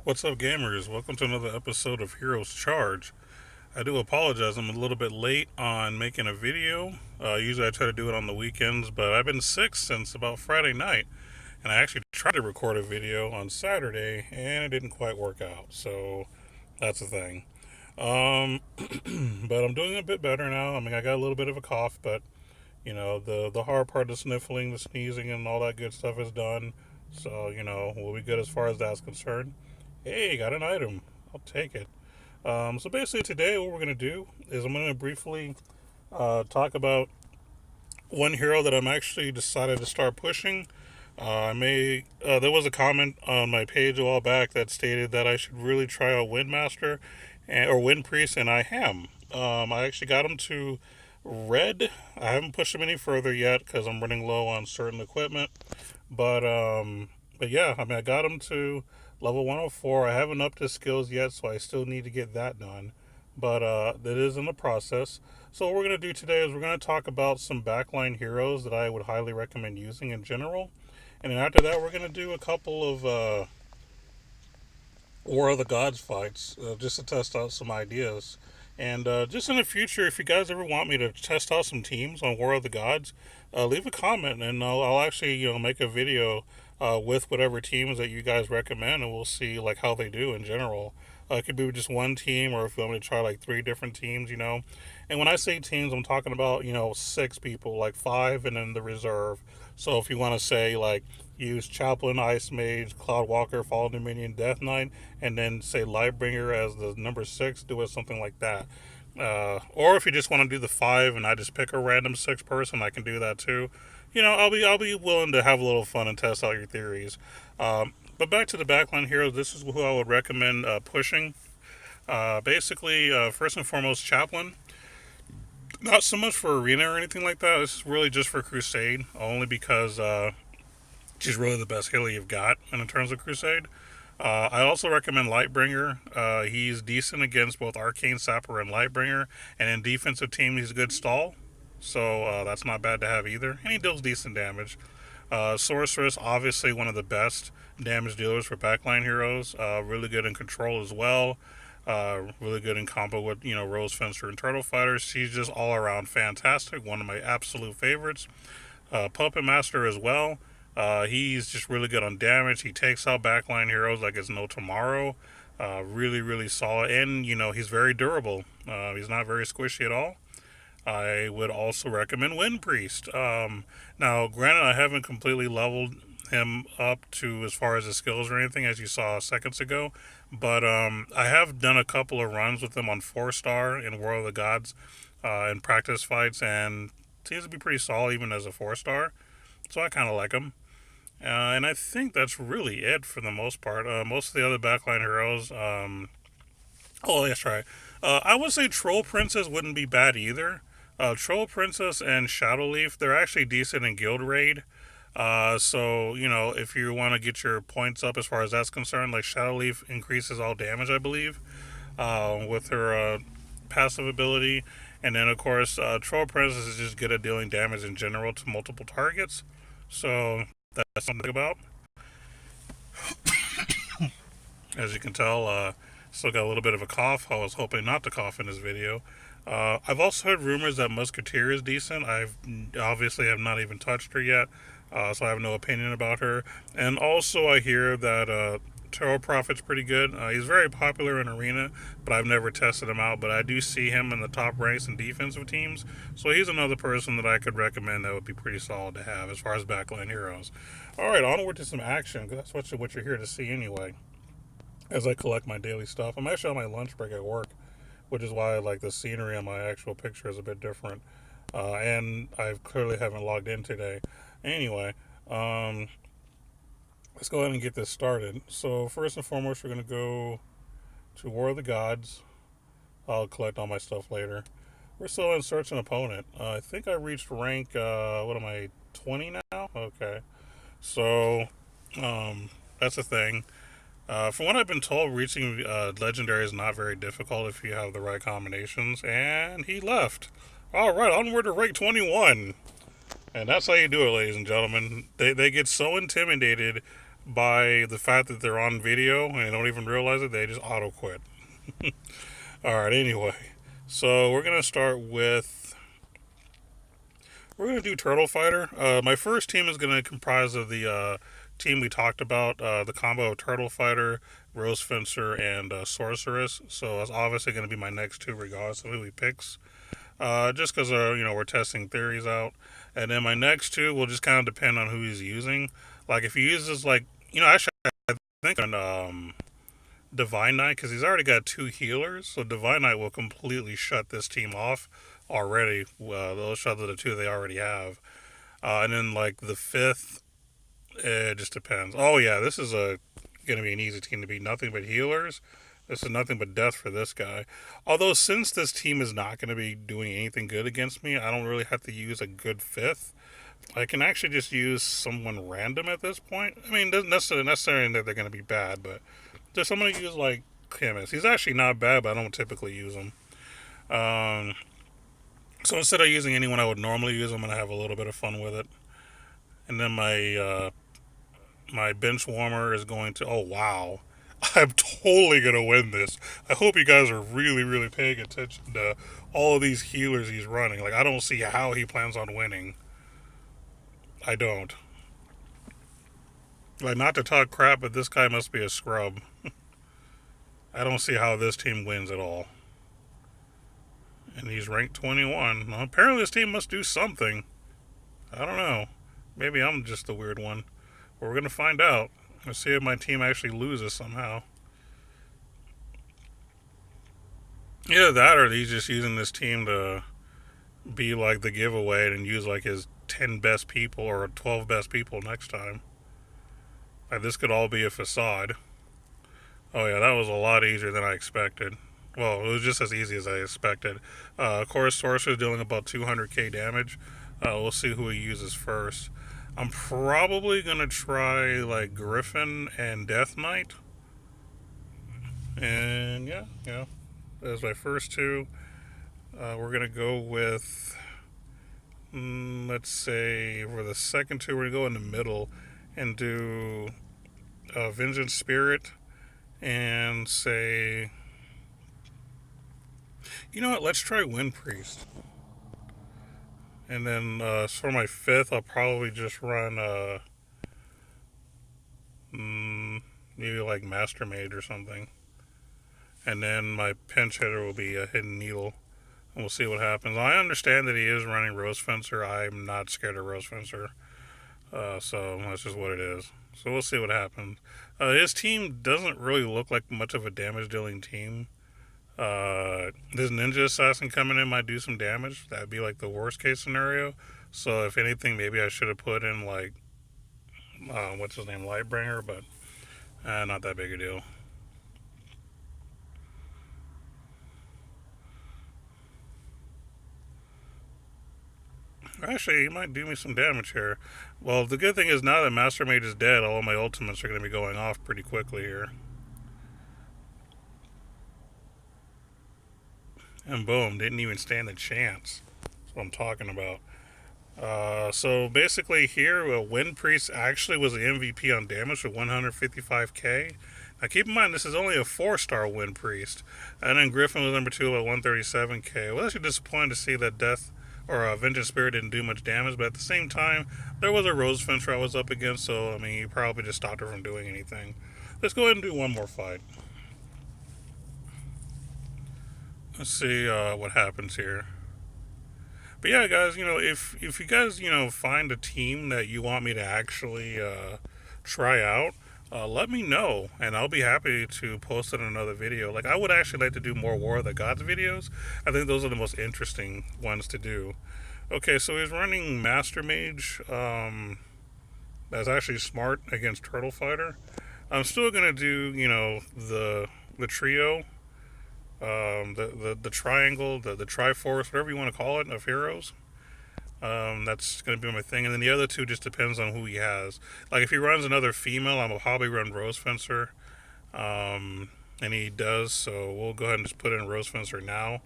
What's up, gamers? Welcome to another episode of Heroes Charge. I do apologize, I'm a little bit late on making a video. Usually I try to do it on the weekends, but I've been sick since about Friday night. And I actually tried to record a video on Saturday, and it didn't quite work out. So that's the thing. Um, but I'm doing a bit better now. I mean, I got a little bit of a cough, but the hard part, the sniffling, the sneezing, and all that good stuff is done. So we'll be good as far as that's concerned. Hey, got an item. I'll take it. So basically, today what we're gonna do is I'm gonna briefly talk about one hero that I'm actually decided to start pushing. I may There was a comment on my page a while back that stated that I should really try out Windmaster or Wind Priest, and I am. I actually got him to red. I haven't pushed him any further yet because I'm running low on certain equipment. But yeah, I mean, I got him to level 104. I haven't upped his skills yet, so I still need to get that done. But that is in the process. So what we're going to do today is we're going to talk about some backline heroes that I would highly recommend using in general. And then after that, we're going to do a couple of War of the Gods fights just to test out some ideas. And just in the future, if you guys ever want me to test out some teams on War of the Gods, leave a comment and I'll actually make a video with whatever teams that you guys recommend, and we'll see like how they do in general. It could be just one team, or if you want me to try like three different teams. And when I say teams, I'm talking about six people, like five, and then the reserve. So if you want to say like use Chaplain, Ice Mage, Cloud Walker, Fallen Dominion, Death Knight, and then say Lightbringer as the number six, do it something like that. Or if you just want to do the five and I just pick a random six person, I can do that too. I'll be willing to have a little fun and test out your theories. But back to the backline heroes, this is who I would recommend pushing. Basically, first and foremost, Chaplain. Not so much for arena or anything like that. This is really just for Crusade, only because she's really the best healer you've got in terms of Crusade. I also recommend Lightbringer. He's decent against both Arcane Sapper and Lightbringer, and in defensive team, he's a good stall. So that's not bad to have either. And he deals decent damage. Sorceress, obviously one of the best damage dealers for backline heroes. Really good in control as well. Really good in combo with Rose Fencer and Turtle Fighter. She's just all around fantastic. One of my absolute favorites. Puppet Master as well. He's just really good on damage. He takes out backline heroes like it's no tomorrow. Really, really solid. And, he's very durable. He's not very squishy at all. I would also recommend Wind Priest. Now, granted, I haven't completely leveled him up to as far as his skills or anything, as you saw seconds ago, but I have done a couple of runs with him on 4-star in War of the Gods in practice fights, and seems to be pretty solid even as a 4-star. So I kind of like him. And I think that's really it for the most part. Most of the other backline heroes. Oh, that's right. I would say Troll Princess wouldn't be bad either. Troll Princess and Shadowleaf, they're actually decent in Guild Raid. So, if you want to get your points up as far as that's concerned, like Shadowleaf increases all damage, I believe, with her passive ability. And then, of course, Troll Princess is just good at dealing damage in general to multiple targets. So, that's something about. As you can tell, still got a little bit of a cough. I was hoping not to cough in this video. I've also heard rumors that Musketeer is decent. I've obviously have not even touched her yet, so I have no opinion about her. And also, I hear that Terror Prophet's pretty good. He's very popular in Arena, but I've never tested him out. But I do see him in the top ranks in defensive teams, so he's another person that I could recommend that would be pretty solid to have as far as backline heroes. All right, onward to some action, because that's what you're here to see anyway. As I collect my daily stuff, I'm actually on my lunch break at work, which is why like the scenery on my actual picture is a bit different. And I clearly haven't logged in today. Anyway, let's go ahead and get this started. So first and foremost, we're going to go to War of the Gods. I'll collect all my stuff later. We're still in Search an Opponent. I think I reached rank, what am I, 20 now? Okay. So, that's a thing. From what I've been told, reaching Legendary is not very difficult if you have the right combinations. And he left. Alright, onward to rank 21. And that's how you do it, ladies and gentlemen. They get so intimidated by the fact that they're on video and they don't even realize it. They just auto quit. All right. Anyway, so we're gonna do Turtle Fighter. My first team is gonna comprise of the team we talked about, the combo of Turtle Fighter, Rose Fencer, and Sorceress. So that's obviously gonna be my next two, regardless of who he picks. Just because we're testing theories out, and then my next two will just kind of depend on who he's using. Like if he uses actually I think on Divine Knight, because he's already got two healers, so Divine Knight will completely shut this team off already. They'll shut the two they already have, and then like the fifth, it just depends. Oh yeah, this is gonna be an easy team to beat. Nothing but healers. This is nothing but death for this guy. Although, since this team is not going to be doing anything good against me, I don't really have to use a good fifth. I can actually just use someone random at this point. I mean, it doesn't necessarily that they're going to be bad, but just I'm going to use like Chemist. He's actually not bad, but I don't typically use him. Um, so instead of using anyone I would normally use, I'm going to have a little bit of fun with it. And then my bench warmer is going to. Oh wow, I'm totally gonna win this. I hope you guys are really, really paying attention to all of these healers he's running. Like, I don't see how he plans on winning. I don't. Like, not to talk crap, but this guy must be a scrub. I don't see how this team wins at all. And he's ranked 21. Well, apparently this team must do something. I don't know. Maybe I'm just the weird one. But we're gonna find out. Let's see if my team actually loses somehow. Either that or he's just using this team to be like the giveaway and use like his 10 best people or 12 best people next time. Like, this could all be a facade. Oh yeah, that was a lot easier than I expected. Well, it was just as easy as I expected. Of course, Sorcerer's dealing about 200k damage. We'll see who he uses first. I'm probably gonna try like Griffin and Death Knight. And yeah, that's my first two. We're gonna go with, let's say, for the second two, we're gonna go in the middle and do Vengeance Spirit and say, you know what? Let's try Wind Priest. And then for my fifth, I'll probably just run maybe like Master Mage or something. And then my pinch hitter will be a Hidden Needle. And we'll see what happens. I understand that he is running Rose Fencer. I'm not scared of Rose Fencer. So that's just what it is. So we'll see what happens. His team doesn't really look like much of a damage dealing team. This Ninja Assassin coming in might do some damage. That'd be like the worst case scenario. So if anything, maybe I should have put in like, what's his name, Lightbringer, but not that big a deal. Actually, he might do me some damage here. Well, the good thing is now that Master Mage is dead, all of my ultimates are going to be going off pretty quickly here. And boom, didn't even stand a chance. That's what I'm talking about. So basically here, Wind Priest actually was the MVP on damage with 155k. Now keep in mind, this is only a 4-star Wind Priest. And then Griffin was number 2 at 137k. Well, actually disappointed to see that Death or Vengeance Spirit didn't do much damage, but at the same time, there was a Rose Fencer I was up against, so I mean, he probably just stopped her from doing anything. Let's go ahead and do one more fight. Let's see what happens here. But yeah, guys, if you guys find a team that you want me to actually try out, let me know, and I'll be happy to post it in another video. Like, I would actually like to do more War of the Gods videos. I think those are the most interesting ones to do. Okay, so he's running Master Mage. That's actually smart against Turtle Fighter. I'm still gonna do the trio, the triangle, the Triforce, whatever you want to call it, of heroes. That's going to be my thing. And then the other two just depends on who he has. Like, if he runs another female, I'm going to probably run Rose Fencer. And he does, so we'll go ahead and just put in Rose Fencer now.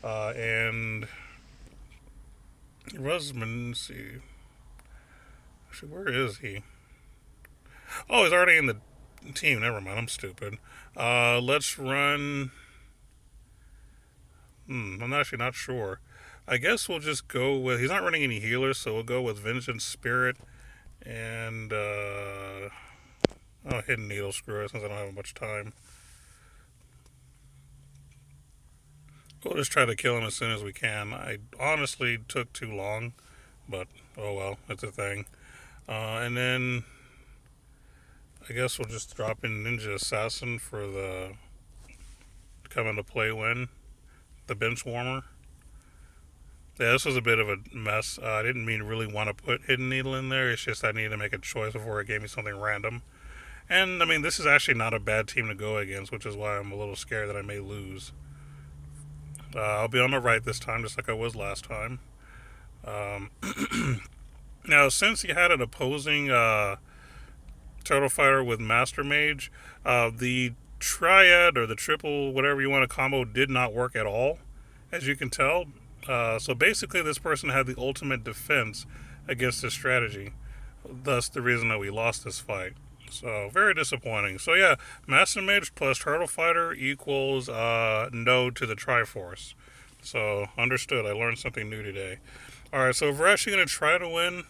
And Rusman, let's see. Actually, where is he? Oh, he's already in the team. Never mind. I'm stupid. Let's run. I'm actually not sure. I guess we'll just go with. He's not running any healers, so we'll go with Vengeance Spirit and Hidden Needle. Screw it, since I don't have much time. We'll just try to kill him as soon as we can. I honestly took too long, but oh well, it's a thing. And then I guess we'll just drop in Ninja Assassin for the come into play win, the bench warmer. Yeah, this was a bit of a mess. I didn't mean really want to put Hidden Needle in there. It's just I needed to make a choice before it gave me something random. And I mean, this is actually not a bad team to go against, which is why I'm a little scared that I may lose. I'll be on the right this time, just like I was last time. Um, Now, since he had an opposing Turtle Fighter with Master Mage, the triad or the triple, whatever you want to combo, did not work at all, as you can tell. So basically, this person had the ultimate defense against this strategy. Thus, the reason that we lost this fight. So, very disappointing. So, yeah, Master Mage plus Turtle Fighter equals no to the Triforce. So, understood. I learned something new today. Alright, so if we're actually going to try to win,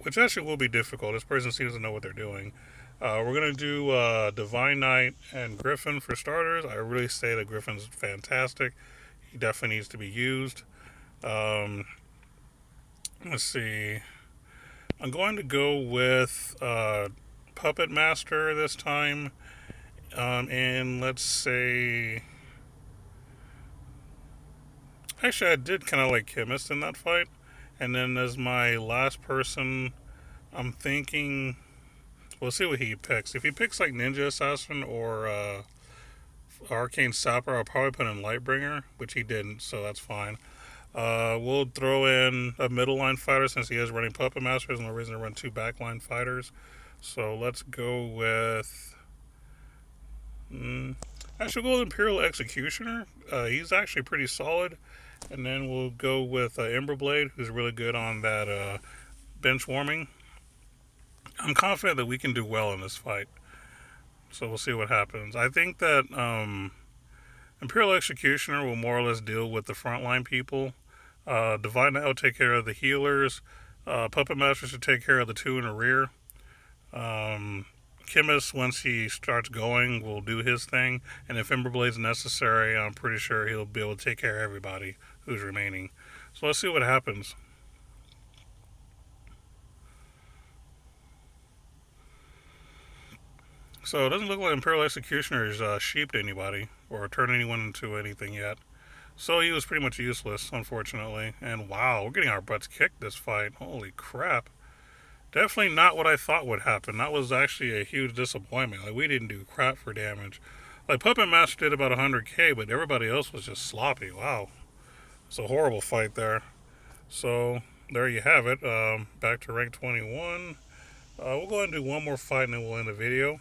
which actually will be difficult, this person seems to know what they're doing. We're going to do Divine Knight and Griffin for starters. I really say that Griffin's fantastic. He definitely needs to be used. Um, let's see. I'm going to go with Puppet Master this time. And let's say. Actually, I did kind of like Chemist in that fight. And then as my last person, I'm thinking. We'll see what he picks. If he picks like Ninja Assassin or Arcane Sapper, I'll probably put in Lightbringer, which he didn't, so that's fine. We'll throw in a middle line fighter since he is running Puppet Master. There's no reason to run two backline fighters. So let's go with. I should go with Imperial Executioner. He's actually pretty solid. And then we'll go with Emberblade, who's really good on that bench warming. I'm confident that we can do well in this fight. So we'll see what happens. I think that Imperial Executioner will more or less deal with the frontline people. Divine Knight will take care of the healers. Puppet Master should take care of the two in the rear. Chemist, once he starts going, will do his thing. And if Emberblade's necessary, I'm pretty sure he'll be able to take care of everybody who's remaining. So let's see what happens. So it doesn't look like Imperial Executioner has sheeped anybody or turned anyone into anything yet. So he was pretty much useless, unfortunately. And wow, we're getting our butts kicked this fight. Holy crap. Definitely not what I thought would happen. That was actually a huge disappointment. Like, we didn't do crap for damage. Like, Puppet Master did about 100k, but everybody else was just sloppy. Wow. It's a horrible fight there. So, there you have it. Back to rank 21. We'll go ahead and do one more fight and then we'll end the video.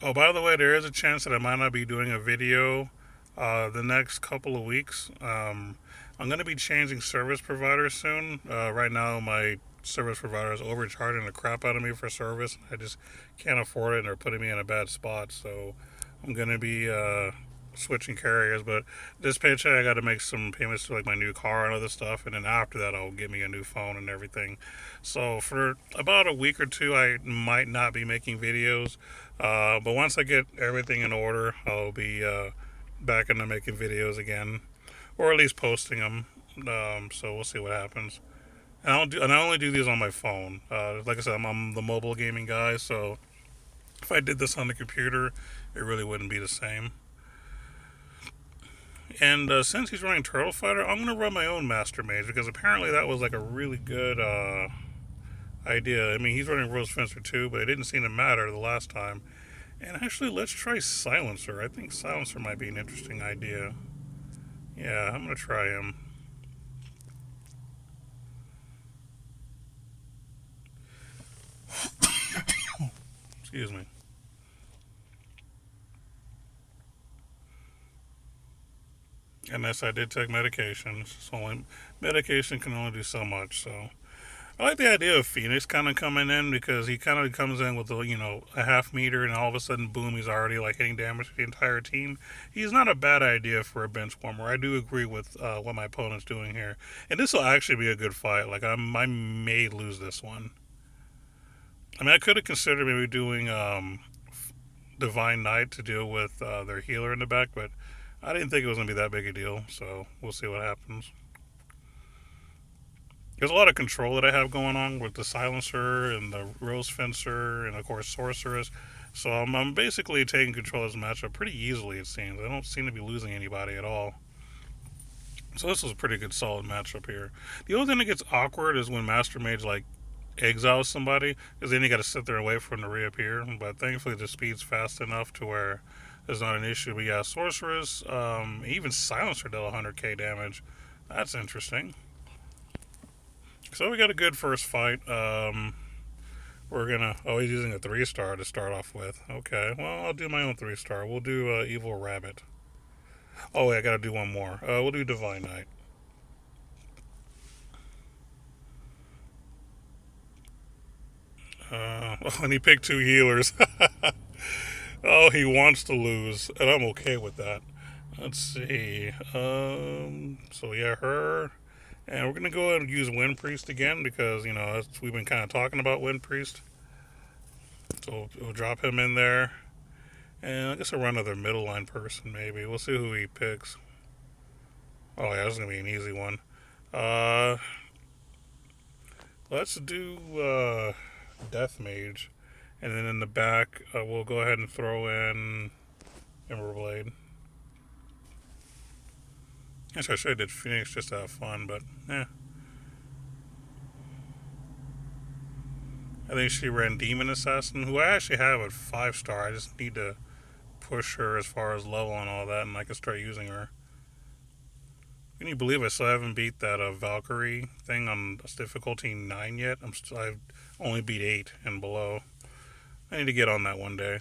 Oh, by the way, there is a chance that I might not be doing a video the next couple of weeks. I'm going to be changing service providers soon. Right now, my service provider is overcharging the crap out of me for service. I just can't afford it, and they're putting me in a bad spot. So I'm going to be switching carriers. But this paycheck, I got to make some payments to like my new car and other stuff, and then after that, I'll get me a new phone and everything. So for about a week or two, I might not be making videos. But once I get everything in order, I'll be back into making videos again, or at least posting them. So we'll see what happens. And I only do these on my phone. Like I said, I'm the mobile gaming guy, so if I did this on the computer, it really wouldn't be the same. And since he's running Turtle Fighter, I'm going to run my own Master Mage, because apparently that was like a really good idea. I mean, he's running Rose Fencer too, but it didn't seem to matter the last time. And actually, let's try Silencer. I think Silencer might be an interesting idea. Yeah, I'm going to try him. Excuse me. And And yes, I did take medication. So only medication can only do so much. So I like the idea of Phoenix kind of coming in because he kind of comes in with a half meter, and all of a sudden, boom, he's already like hitting damage to the entire team. He's not a bad idea for a bench warmer. I do agree with what my opponent's doing here, and this will actually be a good fight. Like I may lose this one. I mean, I could have considered maybe doing Divine Knight to deal with their healer in the back, but I didn't think it was gonna be that big a deal. So we'll see what happens. There's a lot of control that I have going on with the Silencer and the Rose Fencer and, of course, Sorceress. So I'm basically taking control of this matchup pretty easily, it seems. I don't seem to be losing anybody at all. So this was a pretty good, solid matchup here. The only thing that gets awkward is when Master Mage, like, exiles somebody, because then you got to sit there and wait for them to reappear. But thankfully the speed's fast enough to where there's not an issue. But yeah, Sorceress, even Silencer dealt 100k damage. That's interesting. So we got a good first fight. We're gonna. Oh, he's using a 3-star to start off with. Okay, well, I'll do my own 3-star. We'll do Evil Rabbit. Oh, wait, I gotta do one more. We'll do Divine Knight. Oh, and he picked 2 healers. Oh, he wants to lose, and I'm okay with that. Let's see. So yeah, her. And we're going to go ahead and use Wind Priest again because, we've been kind of talking about Wind Priest. So we'll drop him in there. And I guess I'll run another middle line person maybe. We'll see who he picks. Oh, yeah, this is going to be an easy one. Let's do Death Mage. And then in the back, we'll go ahead and throw in Emberblade. Actually, I should have did Phoenix just to have fun, but I think she ran Demon Assassin, who I actually have at 5-star. I just need to push her as far as level and all that, and I can start using her. Can you believe I still haven't beat that Valkyrie thing on difficulty 9 yet? I've only beat 8 and below. I need to get on that one day.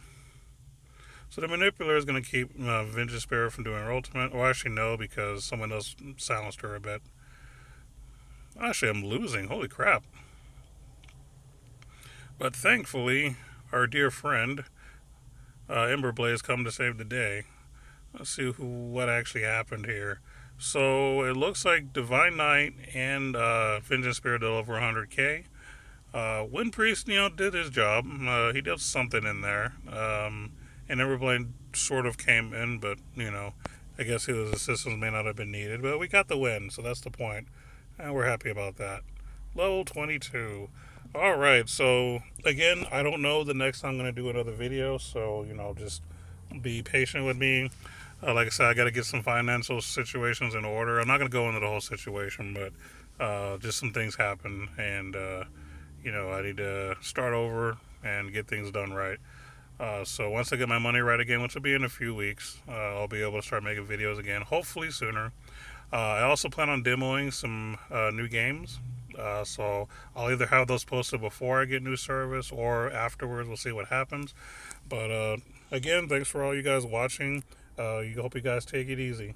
So the Manipulator is going to keep Vengeance Spirit from doing her ultimate. Well, actually, no, because someone else silenced her a bit. Actually, I'm losing. Holy crap. But thankfully, our dear friend, Emberblaze, come to save the day. Let's see what actually happened here. So it looks like Divine Knight and Vengeance Spirit did over 100k. Wind Priest, did his job. He did something in there. And Everblade sort of came in, but, I guess his assistance may not have been needed. But we got the win, so that's the point. And we're happy about that. Level 22. Alright, so, again, I don't know the next time I'm going to do another video, so, just be patient with me. Like I said, I got to get some financial situations in order. I'm not going to go into the whole situation, but just some things happen, and, I need to start over and get things done right. So once I get my money right again, which will be in a few weeks, I'll be able to start making videos again, hopefully sooner. I also plan on demoing some new games, so I'll either have those posted before I get new service or afterwards. We'll see what happens. But again, thanks for all you guys watching. Hope you guys take it easy.